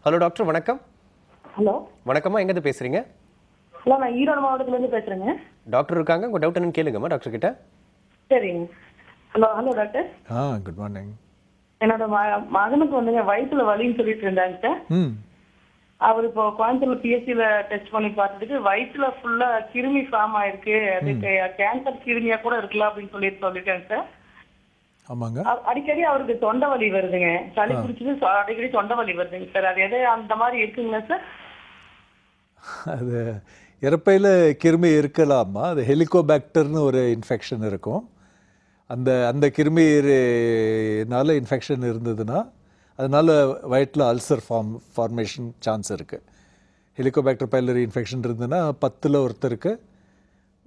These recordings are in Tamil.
ஹலோ டாக்டர், வணக்கம். ஹலோ வணக்கம்மா, எங்கேருந்து பேசுறீங்க? ஹலோ, நான் ஈரோடு மாவட்டத்துலேருந்து பேசுகிறேங்க. டாக்டர் இருக்காங்க, உங்கள் டவுட் என்னன்னு கேளுங்கம்மா டாக்டர் கிட்ட. சரிங்க. Hello hello doctor. Good morning. என்னோட மகனுக்கு வந்துங்க வயிற்றுல வலின்னு சொல்லிட்டு இருந்தாங்க சார். அவர் இப்போ கோயம்புத்தூர்ல பிஎஸ்சியில் டெஸ்ட் பண்ணி பார்த்துட்டு வயிற்றுல ஃபுல்லாக கிருமி ஃபார்ம் ஆயிருக்கு, அது கேன்சர் கிருமியா கூட இருக்கலாம் அப்படின்னு சொல்லியிருக்காங்க சார். ஆமாங்க. அடிக்கடி அவருக்கு தொண்டை வலி வருதுங்க, சளி பிடிச்சது அடிக்கடி தொண்டை வலி வருதுங்க சார். அது எது அந்த மாதிரி இருக்குங்களா சார்? அது இறப்பையில் கிருமி இருக்கலாமா? அது ஹெலிகோபாக்டர்னு ஒரு இன்ஃபெக்ஷன் இருக்கும். அந்த அந்த கிருமினால இன்ஃபெக்ஷன் இருந்ததுன்னா அதனால் வயிற்றில் அல்சர் ஃபார்மேஷன் சான்ஸ் இருக்குது. ஹெலிகோபாக்டர் பைலரி இன்ஃபெக்ஷன் இருந்ததுன்னா 10ல் ஒருத்தருக்கு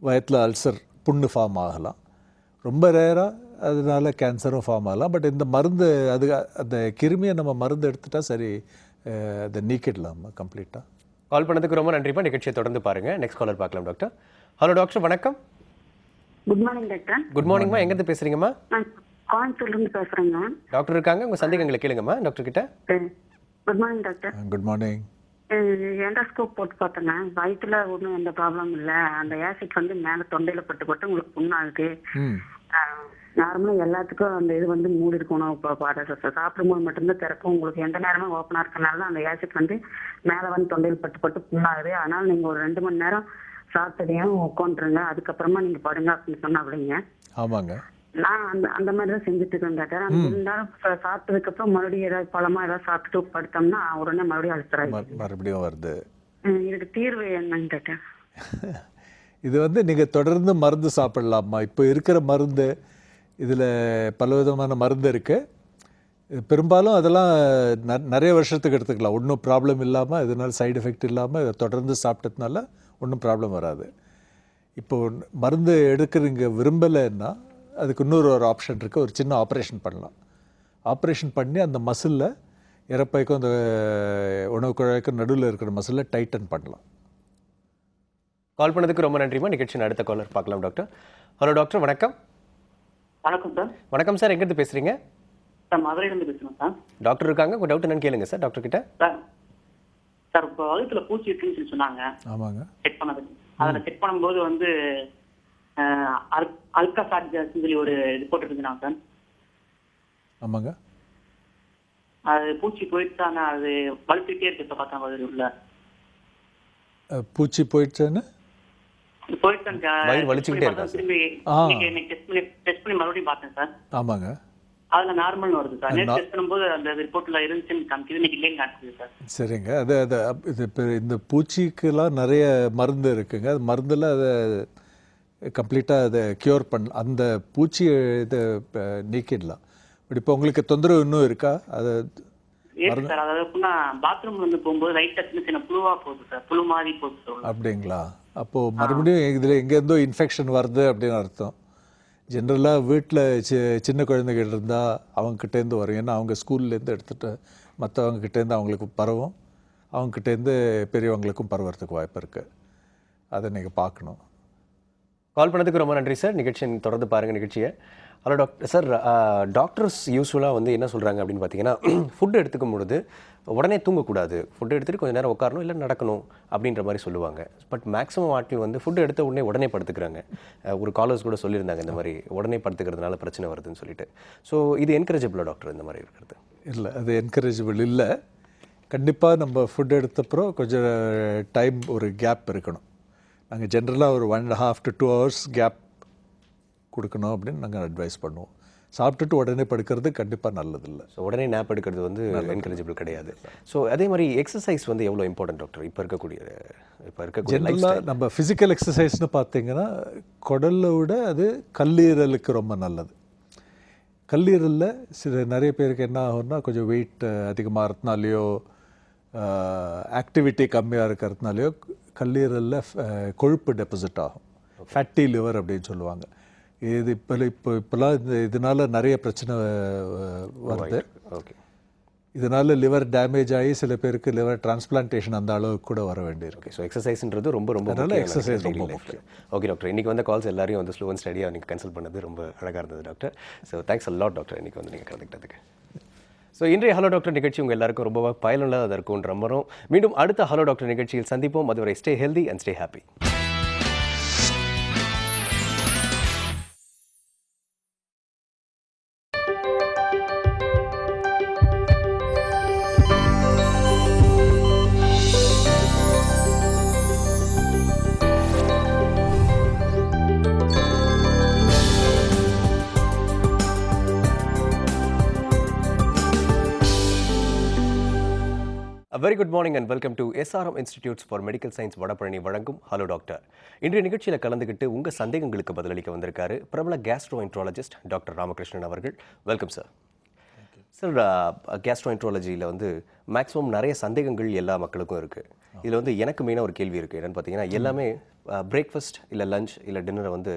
வயிற்றில் அல்சர் புண்ணு ஃபார்ம் ஆகலாம். ரொம்ப ரேராக அதனால கேன்சரும் ஃபார்ம் ஆகலாம். பட் இந்த மருந்து அந்த கிருமியை நம்ம மருந்து எடுத்துட்டா சரி, அதை நீக்கிடலாமா கம்ப்ளீட்டாக. கால் பண்ணதுக்கு ரொம்ப நன்றிப்பா. நிகழ்ச்சியை தொடர்ந்து பாருங்கள். நெக்ஸ்ட் காலர் பார்க்கலாம் டாக்டர். ஹலோ டாக்டர், வணக்கம். Good morning doctor. குட் மார்னிங்மா, எங்கேருந்து பேசுறீங்கம்மா? கோயம்புத்தூர்லேருந்து பேசுகிறேங்க. டாக்டர் இருக்காங்க, உங்கள் சந்தேகங்களை கேளுங்கம்மா டாக்டர் கிட்ட. Good morning doctor. Good morning. Endoscope போட்டு பார்த்தேங்க, வயிற்றுல ஒன்றும் எந்த ப்ராப்ளம் இல்லை. அந்த ஆசிட் வந்து மேலே தொண்டையில் பட்டு உங்களுக்கு புண்ணாகுது. நார்மலாக எல்லாத்துக்கும் அந்த இது வந்து மூடி இருக்கணும். இப்போ சாப்பிடும்போது மட்டும்தான் திறக்கும், உங்களுக்கு எந்த நேரமும் ஓப்பனாக இருக்கனால அந்த ஆசிட் வந்து மேலே வந்து தொண்டையில் பட்டு புண்ணாகுது. அதனால் நீங்கள் ஒரு 2 மணி நேரம் சாப்பிட்டதையும் உட்காந்துருங்க, அதுக்கப்புறமா நீங்கள் படுங்க அப்படின்னு சொன்னா அப்படிங்க. ஆமாங்க. நான் அந்த மாதிரி தான் செஞ்சுட்டு இருக்கேன் டாக்டர். அந்த 2 நேரம் சாப்பிட்டதுக்கப்புறம் மறுபடியும் ஏதாவது பழமா ஏதாவது சாப்பிட்டுட்டு படுத்தோம்னா உடனே மறுபடியும் அழுத்துறாங்க, மறுபடியும் வருது. இதுக்கு தீர்வு என்னங்க டாக்டர்? இது வந்து நீங்கள் தொடர்ந்து மருந்து சாப்பிடலாமா? இப்போ இருக்கிற மருந்து இதில் பலவிதமான மருந்து இருக்குது. பெரும்பாலும் அதெல்லாம் நிறைய வருஷத்துக்கு எடுத்துக்கலாம், ஒன்றும் ப்ராப்ளம் இல்லாமல், இதனால் சைடு எஃபெக்ட் இல்லாமல் தொடர்ந்து சாப்பிட்டதுனால ஒன்றும் ப்ராப்ளம் வராது. இப்போது மருந்து எடுக்கிறீங்க விரும்பலைன்னா அதுக்கு இன்னொரு ஆப்ஷன் இருக்குது. ஒரு சின்ன ஆப்ரேஷன் பண்ணலாம். ஆப்ரேஷன் பண்ணி அந்த மசிலில் இறப்பைக்கும் அந்த உணவு குழாய்க்கும் நடுவில் இருக்கிற மசிலில் டைட்டன் பண்ணலாம். கால் பண்ணதுக்கு ரொம்ப நன்றிமா. நிகழ்ச்சியின் அடுத்த காலர் பார்க்கலாம் டாக்டர். ஹலோ டாக்டர், வணக்கம். வணக்கம் சார். வணக்கம் சார், எங்கேருந்து பேசுறீங்க? சார், மதுரையிலேருந்து பேசுகிறேன் சார். டாக்டர் இருக்காங்க, உங்கள் டவுட் என்னன்னு கேளுங்க சார் டாக்டர் கிட்ட. சார் இப்போ வகுத்துல பூச்சி இருக்குன்னு சொல்லி சொன்னாங்க. ஆமாங்க. செக் பண்ணது, அதில் செக் பண்ணும்போது வந்து அல்கா சார்ஜஸ் சொல்லி ஒரு ரிப்போர்ட் இருக்குதுண்ணா சார். ஆமாங்க. அது பூச்சி போயிடுச்சு, ஆனால் அது வலுத்துக்கிட்டே இருக்கு. இப்போ பார்த்தா அது உள்ள பூச்சி போயிடுச்சுன்னு வயிறு வலிச்சுக்கிட்டே இருக்கா சார்? டெஸ்ட் பண்ணி மறுபடியும் பார்த்தேன் சார். ஆமாங்க. அதில் நார்மல்னு வருது சார். நேற்று டெஸ்ட் பண்ணும்போது அந்த ரிப்போர்ட்டில் இருந்துச்சுன்னு காமிக்குது, இன்னைக்கு இல்லைன்னு காமிக்குது சார். சரிங்க. இது இப்போ இந்த பூச்சிக்கெல்லாம் நிறைய மருந்து இருக்குங்க. அது மருந்தில் அதை கம்ப்ளீட்டாக அதை க்யூர் பண்ணலாம், அந்த பூச்சியை இதை நீக்கிடலாம். பட் இப்போ உங்களுக்கு தொந்தரவு இன்னும் இருக்கா? அது சார், அதாவது பாத்ரூம்ல இருந்து போகும்போது லைட்டாக சின்ன சின்ன புழுவா போகுது சார், புழு மாதிரி போகுது சார். அப்படிங்களா? அப்போது மறுபடியும் இதில் எங்கேருந்தோ இன்ஃபெக்ஷன் வருது அப்படின்னு அர்த்தம். ஜென்ரலாக வீட்டில் சின்ன குழந்தைகள் இருந்தால் அவங்கக்கிட்டேருந்து வரும். ஏன்னா அவங்க ஸ்கூல்லேருந்து எடுத்துகிட்டு மற்றவங்கக்கிட்டேருந்து அவங்களுக்கு பரவும், அவங்கக்கிட்டேருந்து பெரியவங்களுக்கும் பரவறதுக்கு வாய்ப்பு இருக்குது. அதை நீங்கள் பார்க்கணும். கால் பண்ணதுக்கு ரொம்ப நன்றி சார். நிகழ்ச்சியை தொடர்ந்து பாருங்கள் நிகழ்ச்சியை. ஹலோ டாக்டர் சார், டாக்டர்ஸ் யூஸ்வலாக வந்து என்ன சொல்கிறாங்க அப்படின்னு பார்த்தீங்கன்னா, ஃபுட்டு எடுத்துக்கும் பொழுது உடனே தூங்கக்கூடாது, ஃபுட்டு எடுத்துகிட்டு கொஞ்சம் நேரம் உட்காரணும், இல்லை நடக்கணும் அப்படின்ற மாதிரி சொல்லுவாங்க. பட் மேக்ஸிமம் ஆட்கள் வந்து ஃபுட்டு எடுத்த உடனே படுத்துக்கிறாங்க. ஒரு காலர்ஸ் கூட சொல்லியிருந்தாங்க இந்த மாதிரி உடனே படுத்துக்கிறதுனால பிரச்சனை வருதுன்னு சொல்லிட்டு. ஸோ இது என்கரேஜபிளா டாக்டர் இந்த மாதிரி இருக்கிறது? இல்லை, அது என்கரேஜபிள் இல்லை. கண்டிப்பாக நம்ம ஃபுட் எடுத்தப்பறம் கொஞ்சம் டைம், ஒரு கேப் இருக்கணும். நாங்கள் ஜென்ரலாக ஒரு 1.5 to 2 hours கேப் கொடுக்கணும் அப்படின்னு நாங்கள் அட்வைஸ் பண்ணுவோம். சாப்பிட்டுட்டு உடனே படுக்கிறது கண்டிப்பாக நல்லதில்லை. ஸோ உடனே நேப் எடுக்கிறது வந்து என்கரேஜபிள் கிடையாது. ஸோ அதே மாதிரி எக்ஸசைஸ் வந்து எவ்வளோ இம்பார்ட்டன்ட் டாக்டர் இப்போ இருக்கக்கூடிய ஜென்ரலாக நம்ம ஃபிசிக்கல் எக்ஸசைஸ்னு பார்த்தீங்கன்னா குடலை விட அது கல்லீரலுக்கு ரொம்ப நல்லது. கல்லீரலில் நிறைய பேருக்கு என்ன ஆகும்னா, கொஞ்சம் வெயிட் அதிகமாக இருக்கிறதுனாலையோ ஆக்டிவிட்டி கம்மியாக இருக்கிறதுனாலையோ கல்லீரலில் கொழுப்பு டெபாசிட் ஆகும். ஃபேட்டி லிவர் அப்படின்னு சொல்லுவாங்க. இது இப்போலாம் இதனால் நிறைய பிரச்சனை வருது. ஓகே. இதனால் லிவர் டேமேஜ் ஆகி சில பேருக்கு லிவர் டிரான்ஸ்பிளான்டேஷன் அந்த அளவுக்கு கூட வர வேண்டியிருக்கு. ஸோ எக்ஸசைஸ்ன்றது ரொம்ப அதனால் எக்ஸசைஸ் ரொம்ப முக்கியம். ஓகே டாக்டர், இன்றைக்கி வந்து கால்ஸ் எல்லாரையும் வந்து ஸ்லோ அண்ட் ஸ்டடியாக நீங்கள் கன்சல்ட் பண்ணது ரொம்ப அழகாக இருந்தது doctor. So thanks a lot doctor, இன்றைக்கி வந்து நீங்கள் கலந்துக்கிட்டதுக்கு. ஸோ இன்றைய ஹலோ டாக்டர் நிகழ்ச்சி உங்கள் எல்லாருக்கும் ரொம்ப பயனுள்ளதாக இருக்கும் நம்புறோம். மீண்டும் அடுத்த ஹலோ டாக்டர் நிகழ்ச்சியில் சந்திப்போம். அதுவரை stay healthy and stay happy. Very good morning and welcome to SRM institutes for medical science Vadapalani வழங்கும் ஹலோ டாக்டர். இன்றைய நிகழ்ச்சியில் கலந்துக்கிட்டு உங்கள் சந்தேகங்களுக்கு பதிலளிக்க வந்திருக்காரு பிரபல கேஸ்ட்ரோஎன்ட்ராலஜிஸ்ட் டாக்டர் ராமகிருஷ்ணன் அவர்கள். Welcome sir. சார், கேஸ்ட்ரோஎன்ட்ராலஜியில் வந்து மேக்ஸிமம் நிறைய சந்தேகங்கள் எல்லா மக்களுக்கும் இருக்குது. இதில் வந்து எனக்கு மெயினாக ஒரு கேள்வி இருக்குது. என்னென்னு பார்த்தீங்கன்னா, எல்லாமே பிரேக்ஃபாஸ்ட் இல்லை லஞ்ச் இல்லை டின்னரை வந்து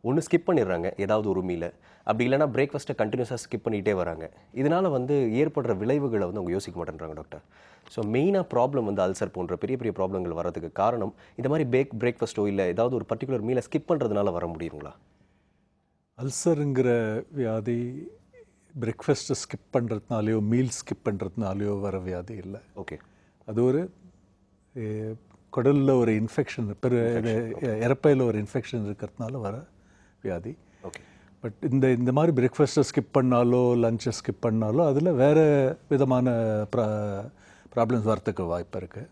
ஒன்று ஸ்கிப் பண்ணிடுறாங்க ஏதாவது ஒரு மீல, அப்படி இல்லைனா பிரேக்ஃபாஸ்ட்டை கண்டினியூஸாக ஸ்கிப் பண்ணிகிட்டே வராங்க. இதனால் வந்து ஏற்படுற விளைவுகளை வந்து அவங்க யோசிக்க மாட்டேன்றாங்க டாக்டர். ஸோ மெயினாக ப்ராப்ளம் வந்து அல்சர் போன்ற பெரிய பெரிய ப்ராப்ளங்கள் வரதுக்கு காரணம் இந்த மாதிரி பிரேக்ஃபாஸ்ட்டோ இல்லை ஏதாவது ஒரு பர்டிகுலர் மீலை ஸ்கிப் பண்ணுறதுனால வர முடியுங்களா? அல்சருங்கிற வியாதி பிரேக்ஃபாஸ்ட்டை ஸ்கிப் பண்ணுறதுனாலையோ மீல் ஸ்கிப் பண்ணுறதுனாலையோ வர வியாதி இல்லை. ஓகே, அது ஒரு குடலில் ஒரு இன்ஃபெக்ஷன், இறப்பையில் ஒரு இன்ஃபெக்ஷன் இருக்கிறதுனால வர வியாதி. ஓகே, பட் இந்த மாதிரி பிரேக்ஃபாஸ்ட்டை ஸ்கிப் பண்ணாலோ லஞ்சை ஸ்கிப் பண்ணாலோ அதில் வேறு விதமான ப்ராப்ளம்ஸ் வரத்துக்கு வாய்ப்பு இருக்குது.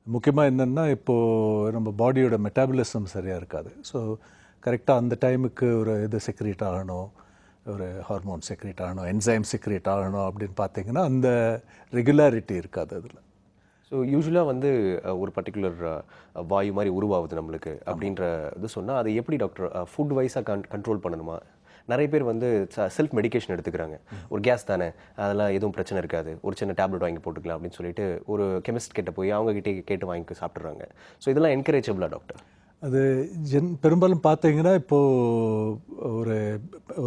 முக்கியமாக என்னென்னா, இப்போது நம்ம பாடியோட மெட்டாபலிசம் சரியாக இருக்காது. ஸோ கரெக்டாக அந்த டைமுக்கு ஒரு இது செக்ரேட் ஆகணும், ஒரு ஹார்மோன் செக்ரேட் ஆகணும், என்சைம் செக்ரேட் ஆகணும் அப்படின்னு பார்த்தீங்கன்னா அந்த ரெகுலாரிட்டி இருக்காது அதில். ஸோ யூஸ்வலாக வந்து ஒரு பர்டிகுலர் வாயு மாதிரி உருவாகுது நம்மளுக்கு அப்படின்ற இது சொன்னால் அதை எப்படி டாக்டர் ஃபுட் வைஸாக கண்ட்ரோல் பண்ணணுமா? நிறைய பேர் வந்து செல்ஃப் மெடிக்கேஷன் எடுத்துக்கிறாங்க. ஒரு கேஸ் தானே, அதெல்லாம் எதுவும் பிரச்சனை இருக்காது, ஒரு சின்ன டேப்லெட் வாங்கி போட்டுக்கலாம் அப்படின்னு சொல்லிட்டு ஒரு கெமிஸ்ட் கிட்ட போய் அவங்ககிட்டே கேட்டு வாங்கி சாப்பிட்றாங்க. ஸோ இதெல்லாம் என்கரேஜபிளா டாக்டர்? அது பெரும்பாலும் பார்த்தீங்கன்னா இப்போது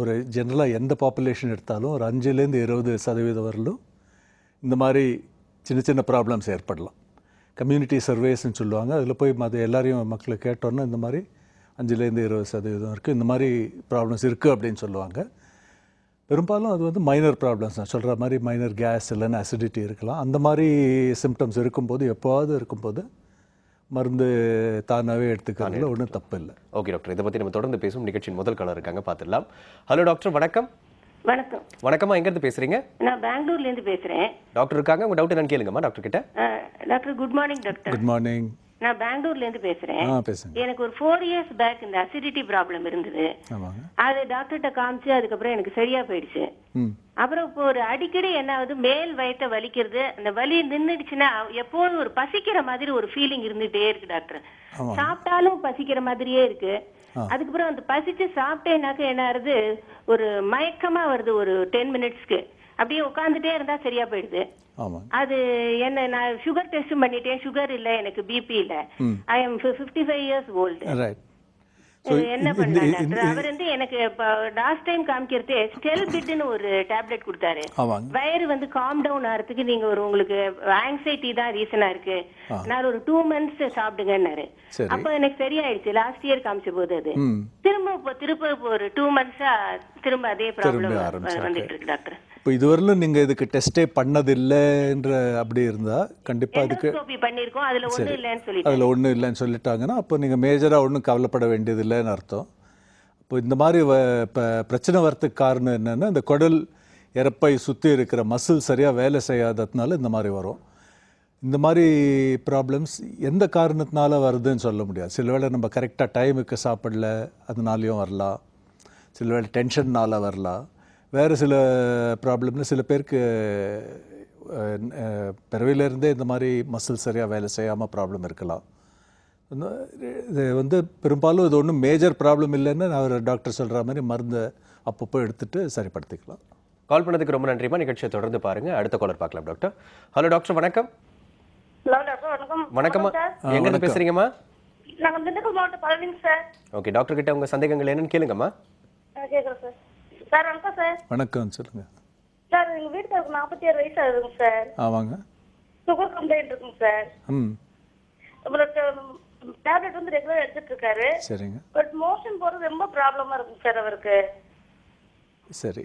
ஒரு ஜென்ரலாக எந்த பாப்புலேஷன் எடுத்தாலும் ஒரு 5-20% வரலும் இந்த மாதிரி சின்ன சின்ன ப்ராப்ளம்ஸ் ஏற்படலாம். கம்யூனிட்டி சர்வேஸ்ன்னு சொல்லுவாங்க. அதில் போய் எல்லாரையும் மக்களை கேட்டோன்னா இந்த மாதிரி 5-20% இருக்குது, இந்த மாதிரி ப்ராப்ளம்ஸ் இருக்குது அப்படின்னு சொல்லுவாங்க. பெரும்பாலும் அது வந்து மைனர் ப்ராப்ளம்ஸ். நான் சொல்கிற மாதிரி மைனர் கேஸ் இல்லைன்னா அசிடிட்டி இருக்கலாம். அந்த மாதிரி சிம்டம்ஸ் இருக்கும்போது, எப்போவாவது இருக்கும்போது மருந்து தானாகவே எடுத்துக்கிறதுல ஒன்றும் தப்பு இல்லை. ஓகே டாக்டர், இதை பற்றி நம்ம தொடர்ந்து பேசும். நிகழ்ச்சியின் முதல் காலர் இருக்காங்க, பார்த்துடலாம். ஹலோ டாக்டர், வணக்கம். வணக்கம். வணக்கம்மா, எங்கேருந்து பேசுகிறீங்க? நான் பெங்களூர்லேருந்து பேசுகிறேன். டாக்டர் இருக்காங்க, உங்கள் டவுட் என்னன்னு கேளுங்கம்மா டாக்டர் கிட்ட. Doctor good morning doctor. Good morning. நான் பெங்களூர்லேருந்து பேசுகிறேன். பேசுங்க. எனக்கு ஒரு 4 years பேக் இந்த அசிடிட்டி ப்ராப்ளம் இருந்தது. ஆமாங்க. அது டாக்டர்கிட்ட காமிச்சு அதுக்கப்புறம் எனக்கு சரியா போயிடுச்சு. அப்புறம் இப்போ ஒரு அடிக்கடி என்ன ஆகுது, மேல் வயிற்ற வலிக்கிறது. அந்த வலி நின்றுடுச்சுன்னா எப்போதும் ஒரு பசிக்கிற மாதிரி ஒரு ஃபீலிங் இருந்துகிட்டே இருக்கு டாக்டர். சாப்பிட்டாலும் பசிக்கிற மாதிரியே இருக்கு. அதுக்கப்புறம் அந்த பசிச்சு சாப்பிட்டேனாக்க என்ன ஆகுது, ஒரு மயக்கமா வருது. ஒரு 10 minutesக்கு அப்படியே உட்காந்துட்டே இருந்தா சரியா போயிடுது. அது என்ன, நான் சுகர் டெஸ்ட் பண்ணிட்டேன், சுகர் இல்ல, எனக்கு பிபி இல்ல. I am 55 years old. என்ன பண்ணலாம் டாக்டர்? அவர் வந்து எனக்கு லாஸ்ட் டைம் காமிக்கிறதே ஸ்டெல்பிட்னு ஒரு டேப்லெட் கொடுத்தாரு. வயிறு வந்து காம் டவுன் ஆகிறதுக்கு நீங்க உங்களுக்கு ஆங்ஸைட்டி தான் ரீசனா இருக்கு, நான் ஒரு 2 months சாப்பிடுங்கன்னாரு. அப்ப எனக்கு சரியாயிடுச்சு. லாஸ்ட் இயர் காமிச்ச போது அது திரும்ப ஒரு 2 months திரும்ப அதே ப்ராப்ளம் வந்துட்டு இருக்கு டாக்டர். இப்போ இதுவரையிலும் நீங்கள் இதுக்கு டெஸ்ட்டே பண்ணதில்லைன்ற அப்படி இருந்தால் கண்டிப்பாக இதுக்கு பண்ணியிருக்கோம், அதில் ஒன்றும் இல்லைன்னு சொல்லிட்டாங்கன்னா அப்போ நீங்கள் மேஜராக ஒன்றும் கவலைப்பட வேண்டியதில்லைன்னு அர்த்தம். இப்போ இந்த மாதிரி இப்போ பிரச்சனை வரத்துக்கு காரணம் என்னென்னா, இந்த குடல் இறப்பை சுற்றி இருக்கிற மசில் சரியாக வேலை செய்யாததுனால இந்த மாதிரி வரும். இந்த மாதிரி ப்ராப்ளம்ஸ் எந்த காரணத்தினால வருதுன்னு சொல்ல முடியாது. சில வேளை நம்ம கரெக்டாக டைமுக்கு சாப்பிடல, அதனாலையும் வரலாம். சில வேளை டென்ஷன்னால் வரலாம். வேறு சில ப்ராப்ளம்னு சில பேருக்கு பிறவிலேருந்தே இந்த மாதிரி மசில் சரியாக வேலை செய்யாமல் ப்ராப்ளம் இருக்கலாம். இது வந்து பெரும்பாலும் இது ஒன்றும் மேஜர் ப்ராப்ளம் இல்லைன்னு அவர் டாக்டர் சொல்கிற மாதிரி மருந்தை அப்பப்போ எடுத்துகிட்டு சரிப்படுத்திக்கலாம். கால் பண்ணதுக்கு ரொம்ப நன்றிமா. நிகழ்ச்சியை தொடர்ந்து பாருங்கள். அடுத்த காலர் பார்க்கலாம் டாக்டர். ஹலோ டாக்டர், வணக்கம். ஹலோ டாக்டர், வணக்கம். வணக்கம்மா, எங்கேருந்து பேசுகிறீங்கம்மா? நாங்கள் திண்டுக்கல் மாவட்டம் பழனிங்க சார். ஓகே, டாக்டர் கிட்ட உங்கள் சந்தேகங்கள் என்னன்னு கேளுங்கம்மா. கேட்குறேன் சார். சார் வணக்கம் சார். வணக்கம், சொல்லுங்கள் சார். எங்கள் வீட்டுக்கு 47 வயசு ஆகுதுங்க சார். ஆமாங்க. சுகர் கம்ப்ளைண்ட் இருக்குங்க சார். அப்புறம் டேப்லெட் வந்து ரெகுலர் எடுத்துட்டு இருக்காரு. சரிங்க. பட் மோஷன் போறது ரொம்ப ப்ராப்ளமா இருக்குங்க சார் அவருக்கு. சரி,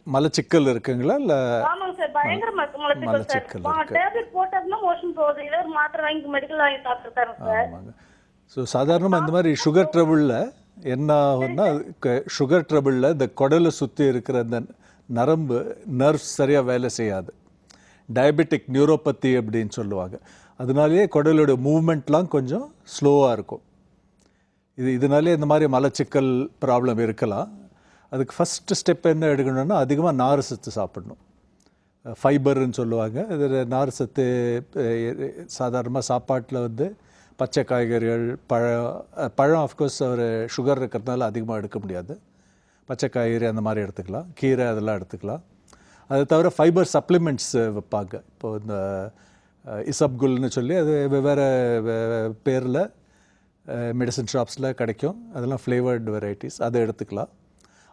மலச்சிக்கல் இருக்குங்களா இல்லை ஆமாங்க சார், பயங்கர மலச்சிக்கல் மலச்சிக்கல் சார். இருக்கு. டேப்லெட் போட்டோம்னா மோஷன் போகுது. ஏதோ ஒரு மாத்திரை வாங்கி மெடிக்கல் வாங்கி சாப்பிட்டுருக்காரு சார். ஆமாங்க. ஸோ சாதாரணமாக இந்த மாதிரி சுகர் ட்ரபிளில் என்ன ஆகும்னா, சுகர் ட்ரபிளில் இந்த குடலை சுற்றி இருக்கிற அந்த நரம்பு நர்வ்ஸ் சரியாக வேலை செய்யாது. டயபெட்டிக் நியூரோபதி அப்படின்னு சொல்லுவாங்க. அதனாலேயே குடலோட மூவ்மெண்ட்லாம் கொஞ்சம் ஸ்லோவாக இருக்கும். இதனாலே இந்த மாதிரி மலச்சிக்கல் ப்ராப்ளம் இருக்கலாம். அதுக்கு ஃபஸ்ட்டு ஸ்டெப் என்ன எடுக்கணும்னா, அதிகமாக நார் சத்து சாப்பிடணும். ஃபைபர்னு சொல்லுவாங்க. இதில் நார் சத்து சாதாரணமாக சாப்பாட்டில் வந்து பச்சை காய்கறிகள், பழம் ஆஃப்கோர்ஸ் ஒரு சுகர் இருக்கிறதுனால அதிகமாக எடுக்க முடியாது. பச்சை காய்கறி அந்த மாதிரி எடுத்துக்கலாம், கீரை அதெல்லாம் எடுத்துக்கலாம். அதை தவிர ஃபைபர் சப்ளிமெண்ட்ஸ் வைப்பாங்க. இப்போது இந்த இசப்குல்னு சொல்லி அது வெவ்வேறு பேரில் மெடிசன் ஷாப்ஸில் கிடைக்கும். அதெல்லாம் ஃப்ளேவர்டு வெரைட்டிஸ், அதை எடுத்துக்கலாம்.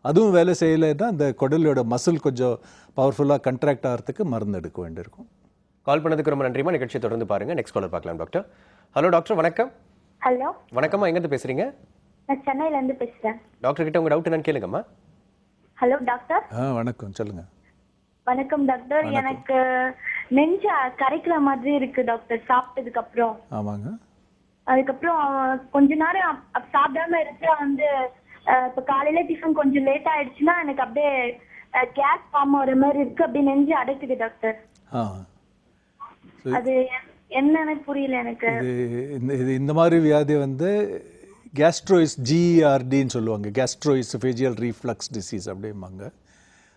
அதுவும் வேலை செய்யலைன்னா அந்த குடலோட மசில் கொஞ்சம் பவர்ஃபுல்லாக கண்ட்ராக்ட் ஆகிறதுக்கு மருந்து எடுக்க வேண்டியிருக்கும். கால் பண்ணதுக்கு ரொம்ப நன்றிமா. நிகழ்ச்சியை தொடர்ந்து பாருங்க. நெக்ஸ்ட் காலர் பார்க்கலாம் டாக்டர். ஹலோ டாக்டர், வணக்கம். ஹலோ, வணக்கம்மா, எங்கேருந்து பேசுறீங்க? நான் சென்னையிலேருந்து பேசுகிறேன். டாக்டர் கிட்ட உங்க டவுட் என்னன்னு கேளுங்கம்மா. Hello doctor. வணக்கம், சொல்லுங்கள். வணக்கம் டாக்டர். எனக்கு நெஞ்ச கரைக்கிற மாதிரி இருக்கு டாக்டர் சாப்பிட்டதுக்கு அப்புறம். ஆமாங்க. அதுக்கப்புறம் கொஞ்ச நேரம் சாப்பிடாம இருந்தா வந்து இப்போ காலையில டிஃபன் கொஞ்சம் லேட் ஆயிடுச்சுன்னா எனக்கு அப்படியே கேஸ் ஃபார்ம் ஆகிற மாதிரி இருக்கு. அப்படியே நெஞ்சு அடைக்குது டாக்டர். அது என்னன்னு புரியல எனக்கு. இது இந்த மாதிரி வியாதி வந்து கேஸ்ட்ரோயிஸ், ஜிஆர்டின்னு சொல்லுவாங்க, கேஸ்ட்ரோஇசோஃபேஜியல் ரீஃப்ளக்ஸ் டிசீஸ் அப்படிம்பாங்க.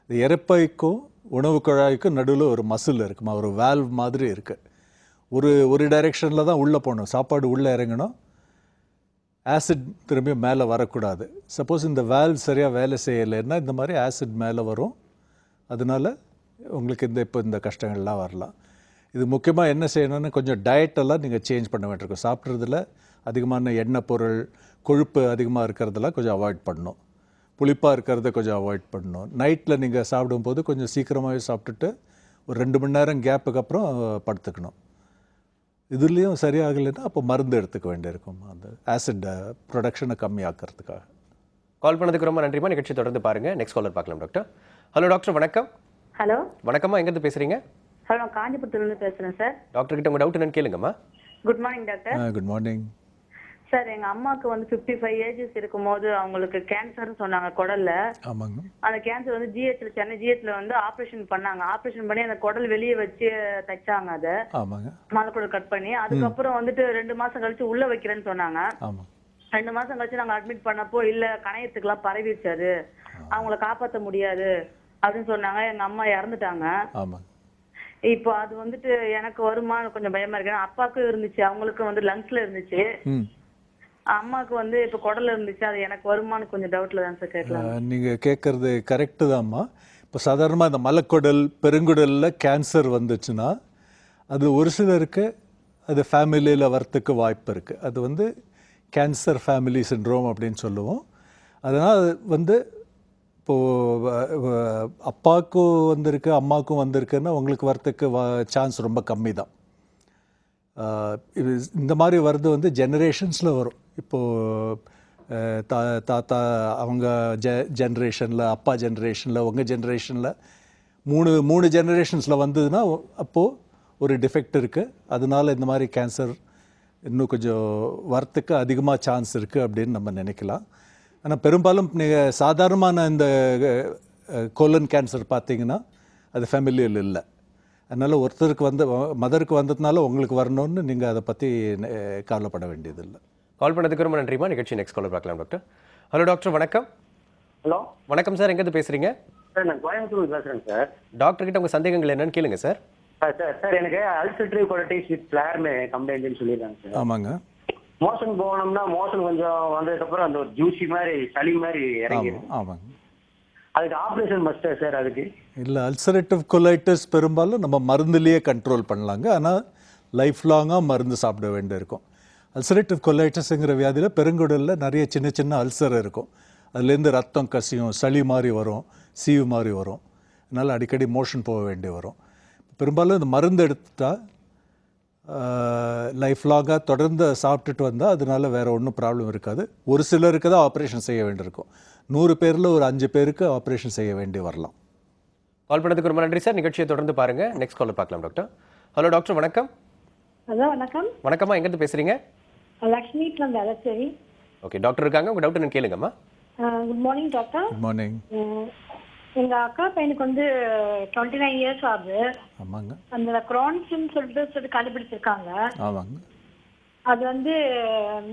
இது இரைப்பைக்கும் உணவு குழாய்க்கும் நடுவில் ஒரு மசில் இருக்குமா, ஒரு வால்வ் மாதிரி இருக்குது. ஒரு டைரெக்ஷனில் தான் உள்ளே போகணும், சாப்பாடு உள்ளே இறங்கணும், ஆசிட் திரும்பி மேலே வரக்கூடாது. சப்போஸ் இந்த வால்வ் சரியாக வேலை செய்யலைன்னா இந்த மாதிரி ஆசிட் மேலே வரும். அதனால் உங்களுக்கு இப்போ இந்த கஷ்டங்கள்லாம் வரலாம். இது முக்கியமாக என்ன செய்யணும்னு கொஞ்சம் டயட்டெல்லாம் நீங்கள் சேஞ்ச் பண்ண வேண்டியிருக்கும். சாப்பிட்றதுல அதிகமான எண்ணெய் பொருள், கொழுப்பு அதிகமாக இருக்கிறதெல்லாம் கொஞ்சம் அவாய்ட் பண்ணணும். புளிப்பாக இருக்கிறத கொஞ்சம் அவாய்ட் பண்ணணும். நைட்டில் நீங்கள் சாப்பிடும்போது கொஞ்சம் சீக்கிரமாகவே சாப்பிட்டுட்டு ஒரு 2 மணி நேரம் கேப்புக்கு அப்புறம் படுத்துக்கணும். இதுலேயும் சரியாகலைன்னா அப்போ மருந்து எடுத்துக்க வேண்டியிருக்கும், அந்த ஆசிட் ப்ரொடக்ஷனை கம்மியாக்கிறதுக்காக. கால் பண்ணதுக்கு ரொம்ப நன்றிமா. நிகழ்ச்சி தொடர்ந்து பாருங்க. நெக்ஸ்ட் காலர் பார்க்கலாம் டாக்டர். ஹலோ டாக்டர், வணக்கம். ஹலோ வணக்கம்மா, எங்கேருந்து பேசுறீங்க? ஹலோ, காஞ்சிபுரத்துலேருந்து பேசுகிறேன் சார். டாக்டர் கிட்ட உங்க டவுட் என்னன்னு கேளுங்கம்மா. Good morning doctor. Good morning sir, எங்க அம்மாவுக்கு வந்து 55 ஏஜஸ் இருக்கும்போது அவங்களுக்கு கேன்சர்னு சொன்னாங்க குடல்ல. ஆமாங்க. அந்த கேன்சர் வந்து சென்னை ஜிஹெச்ல வந்து ஆபரேஷன் பண்ணாங்க. ஆபரேஷன் பண்ணி அந்த குடல் வெளியே வச்சு தைச்சாங்க. அதை ஆமாங்க, மலக்குடல் கட் பண்ணி அதுக்கப்புறம் வந்துட்டு 2 மாசம் கழிச்சு உள்ள வைக்கிறேன்னு சொன்னாங்க. ஆமாம். 2 மாசம் கழிச்சு நாங்க அட்மிட் பண்ணப்போ இல்ல கணையத்துக்குலாம் பரவிடுச்சாரு, அவங்கள காப்பாற்ற முடியாது அப்படின்னு சொன்னாங்க. எங்க அம்மா இறந்துட்டாங்க. ஆமாங்க. இப்போ அது வந்துட்டு எனக்கு வருமானு கொஞ்சம் பயமா இருக்கு. ஏன்னா அப்பாவுக்கும் இருந்துச்சு, அவங்களுக்கு வந்து லங்ஸ்ல இருந்துச்சு, அம்மாவுக்கு வந்து இப்போ குடல்ல இருந்துச்சு. அது எனக்கு வருமானு கொஞ்சம் டவுட்ல தான் சார் கேட்கலாம். நீங்கள் கேட்குறது கரெக்டு தான்மா. இப்போ சாதாரணமாக இந்த மலக்குடல், பெருங்குடலில் கேன்சர் வந்துச்சுன்னா அது ஒரு சிலருக்கு அது ஃபேமிலியில் வரத்துக்கு வாய்ப்பு இருக்குது. அது வந்து கேன்சர் ஃபேமிலி சிண்ட்ரோம் அப்படின்னு சொல்லுவோம். அதனால் அது வந்து இப்போது அப்பாவுக்கும் வந்திருக்கு, அம்மாவுக்கும் வந்திருக்குன்னா உங்களுக்கு வரத்துக்கு சான்ஸ் ரொம்ப கம்மி தான். இந்த மாதிரி வர்றது வந்து ஜெனரேஷன்ஸில் வரும். இப்போது தாத்தா அவங்க ஜென்ரேஷனில், அப்பா ஜென்ரேஷனில், உங்கள் ஜென்ரேஷனில் மூணு ஜெனரேஷன்ஸில் வந்ததுன்னா அப்போது ஒரு டிஃபெக்ட் இருக்குது. அதனால இந்த மாதிரி கேன்சர் இன்னும் கொஞ்சம் வரத்துக்கு அதிகமாக சான்ஸ் இருக்குது அப்படின்னு நம்ம நினைக்கலாம். ஆனால் பெரும்பாலும் நீங்கள் சாதாரணமான இந்த கோலன் கேன்சர் பார்த்தீங்கன்னா அது ஃபேமிலியில் இல்லை. அதனால் ஒருத்தருக்கு மதருக்கு வந்ததுனால உங்களுக்கு வரணும்னு நீங்கள் அதை பற்றி கவலைப்பட வேண்டியதில்லை. கால் பண்ணதுக்கு ரொம்ப நன்றிமா. நிகழ்ச்சி நெக்ஸ்ட் காலர் பார்க்கலாம் டாக்டர். ஹலோ டாக்டர், வணக்கம். ஹலோ வணக்கம் சார், எங்கேருந்து பேசுறீங்க? சார், நான் கோயம்புத்தூர் பேசுறேன் சார். டாக்டர் கிட்ட உங்க சந்தேகங்கள் என்னன்னு கேளுங்க சார். சார் எனக்கு அல்சர்ட்ரிவ் கொலரைட்டிஸ் வித் ஃபிளேர்னு கம்ப்ளைண்ட்னு சொல்லியிருக்காங்க சார். ஆமாங்க. மோஷன் போகணும்னா மோஷன் கொஞ்சம் வந்ததுக்கப்புறம் அந்த ஒரு ஜூசி மாதிரி சளி மாதிரி இறங்கிடும். ஆமாங்க. அதுக்கு ஆப்ரேஷன் மஸ்டா சார்? அதுக்கு இல்லை, அல்சரேட்டிவ் கொலைட்டிஸ் பெரும்பாலும் நம்ம மருந்துலேயே கண்ட்ரோல் பண்ணலாங்க. ஆனால் லைஃப் லாங்காக மருந்து சாப்பிட வேண்டியிருக்கும். அல்சரேட்டிவ் கொலைட்டிஸ்ங்கிற வியாதியில் பெருங்குடலில் நிறைய சின்ன சின்ன அல்சர் இருக்கும். அதுலேருந்து ரத்தம் கசியும், சளி மாதிரி வரும், சீவு மாதிரி வரும். அதனால் அடிக்கடி மோஷன் போக வேண்டி வரும். பெரும்பாலும் இந்த மருந்து எடுத்துட்டால் லைஃப் லாங்காக தொடர்ந்து சாப்பிட்டுட்டு வந்தால் அதனால வேறு ஒன்றும் ப்ராப்ளம் இருக்காது. ஒரு சிலருக்கு தான் ஆப்ரேஷன் செய்ய வேண்டியிருக்கும். 100 பேரில் ஒரு 5 பேருக்கு ஆப்ரேஷன் செய்ய வேண்டி வரலாம். கால் பண்ணதுக்கு ரொம்ப நன்றி சார். நிகழ்ச்சியை தொடர்ந்து பாருங்க. நெக்ஸ்ட் காலர் பார்க்கலாம் டாக்டர். ஹலோ டாக்டர், வணக்கம். ஹலோ வணக்கம். வணக்கம்மா, எங்கேருந்து பேசுறீங்க? Lakshmi from Velachery. Okay doctor இருக்காங்க, உங்க டவுட் என்ன கேளுங்கம்மா. Good morning doctor. Good morning. எங்க அக்கா பையனுக்கு வந்து 29 இயர்ஸ் ஆகுது. ஆமாங்க. அந்த க்ரான்ஸ்ன்னு சொல்லிட்டு கண்டுபிடிச்சிருக்காங்க. ஆமாங்க. அது வந்து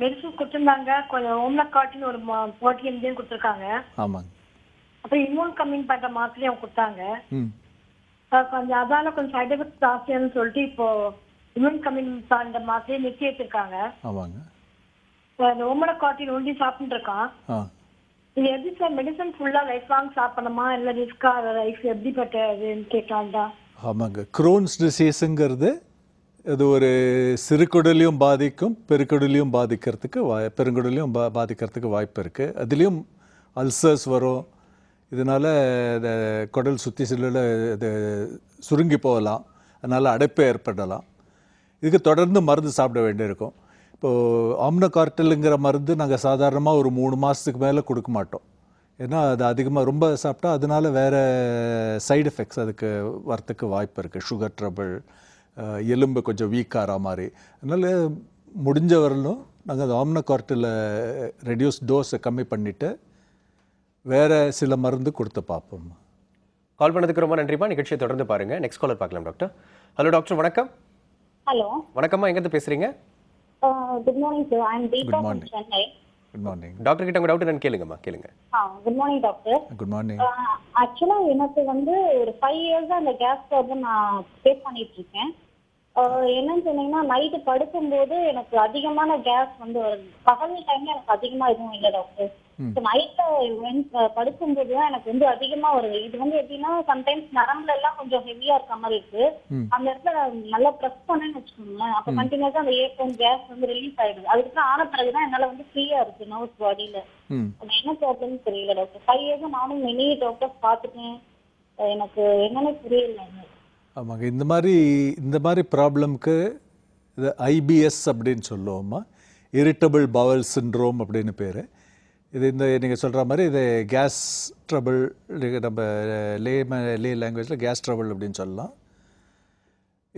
மெடிசன் கொடுத்துருந்தாங்க, கொஞ்சம் ஓம்லக்காட்டின்னு ஒரு 40 mg கொடுத்துருக்காங்க. ஆமாங்க. அப்புறம் இம்யூன் கம்மிங் பண்ற மாத்திரையும் அவங்க கொடுத்தாங்க. ம். கொஞ்சம் அதால கொஞ்சம் சைட் எஃபெக்ட் ஜாஸ்தியானு சொல்லிட்டு இப்போ இம்யூன் கம்மிங் பண்ற மாத்திரையை நிறுத்தி வச்சிருக்காங்க. ஆமாங்க. அந்த ஓம்லக்காட்டின் ஒண்டி சாப்பிட்டு இருக்கான். ஆ. இது எப்படி சார் மெடிசன் ஃபுல்லா லைஃப் லாங் சாப்பிடணுமா இல்ல ரிஸ்கா லைஃப் எப்படிப்பட்டதுன்னு கேட்கலாம்டா. ஆமாங்க. குரோன்ஸ் டிசீஸுங்கிறது அது ஒரு சிறுகுடலையும் பாதிக்கும், பெருங்குடலையும் பாதிக்கிறதுக்கு பெருங்குடலையும் பாதிக்கிறதுக்கு வாய்ப்பு இருக்குது. அதுலேயும் அல்சர்ஸ் வரும். இதனால் இந்த குடல் சுற்றி செல்லில் இது சுருங்கி போகலாம், அதனால் அடைப்பு ஏற்படலாம். இதுக்கு தொடர்ந்து மருந்து சாப்பிட வேண்டியிருக்கும். இப்போது ஆம்னோகார்டிலுங்கிற மருந்து நாங்கள் சாதாரணமாக ஒரு 3 மாதத்துக்கு மேலே கொடுக்க மாட்டோம். ஏன்னா அது அதிகமாக ரொம்ப சாப்பிட்டா அதனால வேறு சைடு எஃபெக்ட்ஸ் அதுக்கு வரத்துக்கு வாய்ப்பு இருக்குது. சுகர் ட்ரபிள், எலும்பு கொஞ்சம் வீக்காகிற மாதிரி. அதனால் முடிஞ்ச வரலும் நாங்கள் அந்த ஆம்னோகார்டில் ரெடியூஸ் டோஸை கம்மி பண்ணிவிட்டு வேறு சில மருந்து கொடுத்து பார்ப்போம். கால் பண்ணதுக்கு ரொம்ப நன்றிமா. நிகழ்ச்சியை தொடர்ந்து பாருங்க. நெக்ஸ்ட் காலர் பார்க்கலாம் டாக்டர். ஹலோ டாக்டர், வணக்கம். ஹலோ வணக்கம்மா, எங்கேருந்து பேசுறீங்க? Good morning sir. I am Deepa Good from morning. Chennai. Good morning. Doctor கிட்ட உங்க டவுட் என்னன்னு கேளுங்கம்மா, கேளுங்க. Good morning doctor. Good morning. ஆக்சுவலா எனக்கு வந்து ஒரு 5 இயர்ஸா அந்த கேஸ் ப்ராப்ளம் நான் ஃபேஸ் பண்ணிட்டு இருக்கேன். என்னன்னு சொன்னீங்கன்னா நைட்டு படுக்கும்போது எனக்கு அதிகமான கேஸ் வந்து வருது. பகல் டைம்ல எனக்கு அதிகமா எதுவும் இல்லை டாக்டர். நைட்ல படுக்கும்போது தான் எனக்கு வந்து அதிகமா வருது. இது வந்து எப்படின்னா சம்டைம்ஸ் நரம்புல எல்லாம் கொஞ்சம் ஹெவியா இருக்க மாதிரி இருக்கு. அந்த இடத்துல நல்லா ப்ரெஸ் பண்ணேன்னு வச்சுக்கோங்களேன், அப்ப கண்டினியூஸா அந்த ஏக்கம் கேஸ் வந்து ரிலீஸ் ஆயிடுது. அதுக்கப்புறம் ஆன பிறகுதான் என்னால வந்து ஃப்ரீயா இருக்கு நர்வ்ஸ் பாடியில. அது என்ன ப்ராப்ளம்னு தெரியல டாக்டர். 5 இயர்ஸ் நானும் மெனி டாக்டர்ஸ் பார்த்துட்டேன், எனக்கு என்னன்னு புரியல. ஆமாங்க. இந்த மாதிரி ப்ராப்ளம்க்கு இது ஐபிஎஸ் அப்படின்னு சொல்லுவோம்மா, இரிட்டபிள் பவல் சிண்ட்ரோம் அப்படின்னு பேர். இது நீங்கள் சொல்கிற மாதிரி இது கேஸ் ட்ரபிள், நம்ம லே லாங்குவேஜில் கேஸ் ட்ரபிள் அப்படின்னு சொல்லலாம்.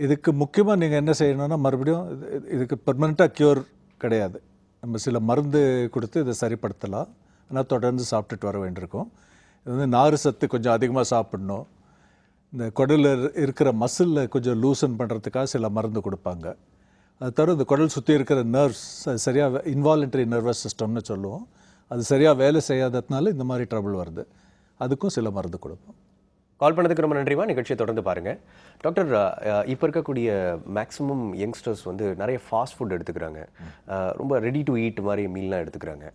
இதுக்கு முக்கியமாக நீங்கள் என்ன செய்யணும்னா மறுபடியும் இதுக்கு பெர்மனெண்ட்டாக க்யூர் கிடையாது. நம்ம சில மருந்து கொடுத்து இதை சரிப்படுத்தலாம். ஆனால் தொடர்ந்து சாப்பிட்டுட்டு வர வேண்டியிருக்கும். இது வந்து நாறு சத்து கொஞ்சம் அதிகமாக சாப்பிடணும். இந்த குடலில் இருக்கிற மசிலில் கொஞ்சம் லூசன் பண்ணுறதுக்காக சில மருந்து கொடுப்பாங்க. அது தவிர இந்த குடல் சுற்றி இருக்கிற நர்வ்ஸ் சரியாக இன்வாலண்டரி நர்வஸ் சிஸ்டம்னு சொல்லுவோம், அது சரியாக வேலை செய்யாததுனால இந்த மாதிரி ட்ரபிள் வருது. அதுக்கும் சில மருந்து கொடுப்போம். கால் பண்ணதுக்கு ரொம்ப நன்றிமா. நிகழ்ச்சியை தொடர்ந்து பாருங்கள் டாக்டர். இப்போ இருக்கக்கூடிய மேக்ஸிமம் யங்ஸ்டர்ஸ் வந்து நிறைய ஃபாஸ்ட் ஃபுட் எடுத்துக்கிறாங்க, ரொம்ப ரெடி டு ஈட் மாதிரி மீல்லாம் எடுத்துக்கிறாங்க.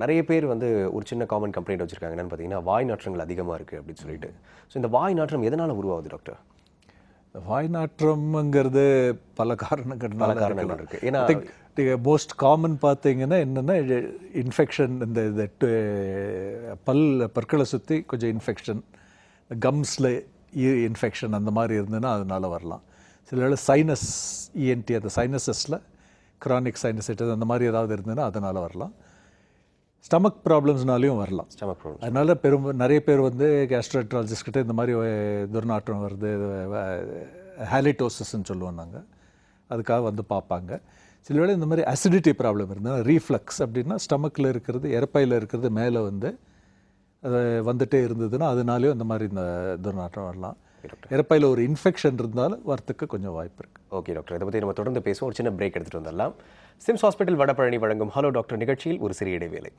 நிறைய பேர் வந்து ஒரு சின்ன காமன் கம்ப்ளைண்ட் வச்சுருக்காங்க, என்னென்னு பார்த்தீங்கன்னா வாய் நாற்றங்கள் அதிகமாக இருக்குது அப்படின்னு சொல்லிட்டு. ஸோ இந்த வாய் நாற்றம் எதனால் உருவாகுது டாக்டர்? வாய் நாற்றம்ங்கிறது பல காரணங்கள் இருக்குது. ஏன்னா நீங்கள் மோஸ்ட் காமன் பார்த்தீங்கன்னா என்னென்னா இன்ஃபெக்ஷன், இந்த பற்களை சுற்றி கொஞ்சம் இன்ஃபெக்ஷன், கம்ஸில் இன்ஃபெக்ஷன் அந்த மாதிரி இருந்ததுன்னா அதனால் வரலாம். சில வேளை சைனஸ் இஎன்டி, அந்த சைனஸஸில் க்ரானிக் சைனசைட்டிஸ் அந்த மாதிரி ஏதாவது இருந்ததுன்னா அதனால் வரலாம். ஸ்டமக் ப்ராப்ளம்ஸ்னாலையும் வரலாம். Stomach problem. அதனால் நிறைய பேர் வந்து கேஸ்ட்ரோஎன்ட்ராலஜிஸ்ட் கிட்ட இந்த மாதிரி துர்நாற்றம் வருது, ஹாலிடோசிஸ்ன்னு சொல்லுவோம் நாங்கள், அதுக்காக வந்து பார்ப்பாங்க. சில வேளை இந்த மாதிரி அசிடிட்டி ப்ராப்ளம் இருந்ததுன்னா, ரீஃப்ளக்ஸ் அப்படின்னா ஸ்டமக்கில் இருக்கிறது இறப்பையில் இருக்கிறது மேலே வந்து அது வந்துட்டே இருந்ததுன்னா அதனாலேயும் இந்த மாதிரி இந்த துர்நாற்றம் வரலாம். இறப்பையில் ஒரு இன்ஃபெக்ஷன் இருந்தாலும் வரத்துக்கு கொஞ்சம் வாய்ப்பு இருக்குது. ஓகே டாக்டர், இதை பற்றி நம்ம தொடர்ந்து பேசுவோம். ஒரு சின்ன பிரேக் எடுத்துகிட்டு வந்துடலாம். சிம்ஸ் ஹாஸ்பிட்டல் வடபழனி வழங்கும் ஹலோ டாக்டர் நிகழ்ச்சியில் ஒரு சிறிய இடைவேளை.